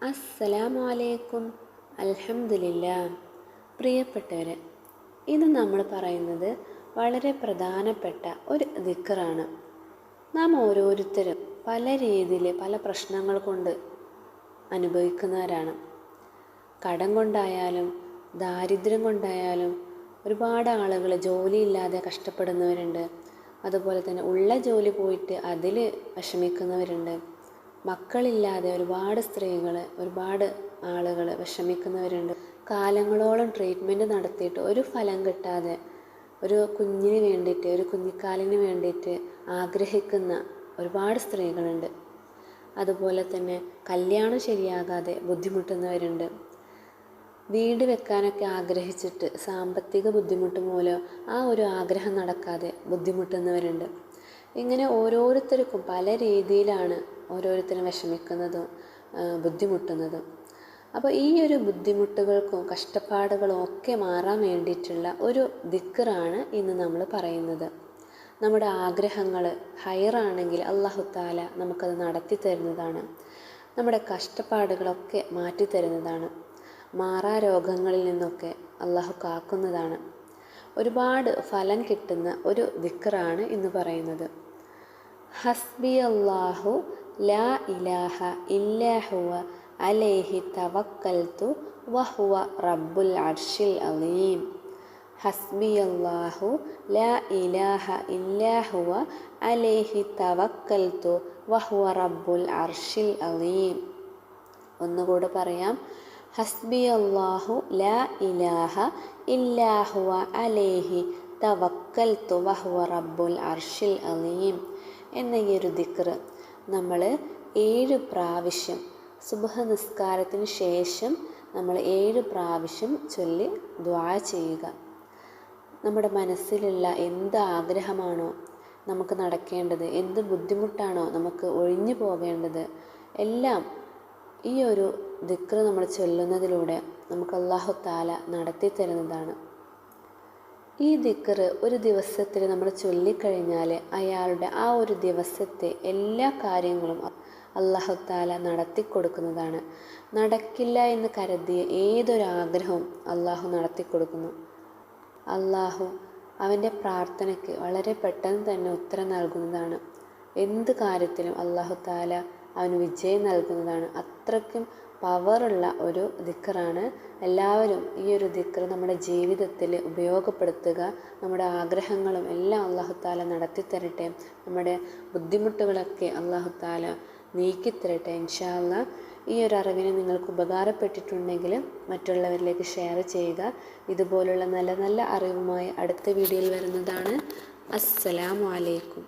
അസ്സലാമു അലൈക്കും. അൽഹംദുലില്ലാ. പ്രിയപ്പെട്ടവരെ, ഇന്ന് നമ്മൾ പറയുന്നത് വളരെ പ്രധാനപ്പെട്ട ഒരു ദിക്റാണ്. നാം ഓരോരുത്തരും പല രീതിയിൽ പല പ്രശ്നങ്ങൾ കൊണ്ട് അനുഭവിക്കുന്നവരാണ്. കടം കൊണ്ടായാലും ദാരിദ്ര്യം കൊണ്ടായാലും ഒരുപാട് ആളുകൾ ജോലിയില്ലാതെ കഷ്ടപ്പെടുന്നവരുണ്ട്. അതുപോലെ തന്നെ ഉള്ള ജോലി പോയിട്ട് അതിൽ വിഷമിക്കുന്നവരുണ്ട്. മക്കളില്ലാതെ ഒരുപാട് സ്ത്രീകൾ, ഒരുപാട് ആളുകൾ വിഷമിക്കുന്നവരുണ്ട്. കാലങ്ങളോളം ട്രീറ്റ്മെൻറ്റ് നടത്തിയിട്ട് ഒരു ഫലം കിട്ടാതെ ഒരു കുഞ്ഞിന് വേണ്ടിയിട്ട്, ഒരു കുഞ്ഞിക്കാലിന് വേണ്ടിയിട്ട് ആഗ്രഹിക്കുന്ന ഒരുപാട് സ്ത്രീകളുണ്ട്. അതുപോലെ തന്നെ കല്യാണം ശരിയാകാതെ ബുദ്ധിമുട്ടുന്നവരുണ്ട്. വീട് വെക്കാനൊക്കെ ആഗ്രഹിച്ചിട്ട് സാമ്പത്തിക ബുദ്ധിമുട്ട് മൂലം ആ ഒരു ആഗ്രഹം നടക്കാതെ ബുദ്ധിമുട്ടുന്നവരുണ്ട്. ഇങ്ങനെ ഓരോരുത്തർക്കും പല രീതിയിലാണ് ഓരോരുത്തരും വിഷമിക്കുന്നതും ബുദ്ധിമുട്ടുന്നതും. അപ്പോൾ ഈ ഒരു ബുദ്ധിമുട്ടുകൾക്കും കഷ്ടപ്പാടുകളും ഒക്കെ മാറാൻ വേണ്ടിയിട്ടുള്ള ഒരു ദിക്റാണ് ഇന്ന് നമ്മൾ പറയുന്നത്. നമ്മുടെ ആഗ്രഹങ്ങൾ ഹൈറാണെങ്കിൽ അല്ലാഹു തആല നമുക്കത് നടത്തി തരുന്നതാണ്. നമ്മുടെ കഷ്ടപ്പാടുകളൊക്കെ മാറ്റി തരുന്നതാണ്. മാറാ രോഗങ്ങളിൽ നിന്നൊക്കെ അല്ലാഹു കാക്കുന്നതാണ്. ഒരുപാട് ഫലം കിട്ടുന്ന ഒരു ദിക്റാണ് ഇന്ന് പറയുന്നത്. ഹസ്ബി അല്ലാഹു ലാ ഇലാഹ ഇല്ലാ ഹുവ അലൈഹി തവക്കൽതു വഹുവ റബ്ബുൽ അർശിൽ അലീം. ഹസ്ബി അല്ലാഹു ലാ ഇലാഹ ഇല്ലാ ഹുവ അലൈഹി തവക്കൽതു വഹുവ റബ്ബുൽ അർശിൽ അലീം. ഒന്നുകൂടെ പറയാം. ഹസ്ബി അല്ലാഹു ലാ ഇലാഹ ഇല്ലാ ഹുവ അലൈഹി തവക്കൽതു വഹുവ റബ്ബുൽ അർശിൽ അലീം എന്ന ഈ ഒരു ദിക്ർ നമ്മൾ 7 പ്രാവശ്യം സുബ്ഹ് നിസ്കാരത്തിന് ശേഷം നമ്മൾ 7 പ്രാവശ്യം ചൊല്ലി ദുആ ചെയ്യുക. നമ്മുടെ മനസ്സിലുള്ള എന്ത് ആഗ്രഹമാണോ നമുക്ക് നടക്കേണ്ടത്, എന്ത് ബുദ്ധിമുട്ടാണോ നമുക്ക് ഒഴിഞ്ഞു പോകേണ്ടത്, എല്ലാം ഈ ഒരു ദിക്ർ നമ്മൾ ചൊല്ലുന്നതിലൂടെ നമുക്ക് അല്ലാഹു തആല നടത്തി തരുന്നതാണ്. ഈ ദിക്ർ ഒരു ദിവസത്തിൽ നമ്മൾ ചൊല്ലിക്കഴിഞ്ഞാൽ അയാളുടെ ആ ഒരു ദിവസത്തെ എല്ലാ കാര്യങ്ങളും അല്ലാഹു തആല നടത്തി കൊടുക്കുന്നതാണ്. നടക്കില്ല എന്ന് കരുതിയ ഏതൊരാഗ്രഹവും അല്ലാഹു നടത്തി കൊടുക്കുന്നു. അല്ലാഹു അവൻ്റെ പ്രാർത്ഥനയ്ക്ക് വളരെ പെട്ടെന്ന് തന്നെ ഉത്തരം നൽകുന്നതാണ്. എന്ത് കാര്യത്തിലും അല്ലാഹു തആല അവന് വിജയം നൽകുന്നതാണ്. അത്രയ്ക്കും പവറുള്ള ഒരു ദിക്റാണ്. എല്ലാവരും ഈ ഒരു ദിക്ർ നമ്മുടെ ജീവിതത്തിൽ ഉപയോഗപ്പെടുത്തുക. നമ്മുടെ ആഗ്രഹങ്ങളും എല്ലാം അല്ലാഹു തആല നടത്തി തരട്ടെ. നമ്മുടെ ബുദ്ധിമുട്ടുകളൊക്കെ അല്ലാഹു തആല നീക്കിത്തരട്ടെ ഇൻഷാ അല്ലാഹ്. ഈ ഒരു അറിവിന് നിങ്ങൾക്ക് ഉപകാരപ്പെട്ടിട്ടുണ്ടെങ്കിൽ മറ്റുള്ളവരിലേക്ക് ഷെയർ ചെയ്യുക. ഇതുപോലുള്ള നല്ല നല്ല അറിവുമായി അടുത്ത വീഡിയോയിൽ വരുന്നതാണ്. അസ്സലാമു അലൈക്കും.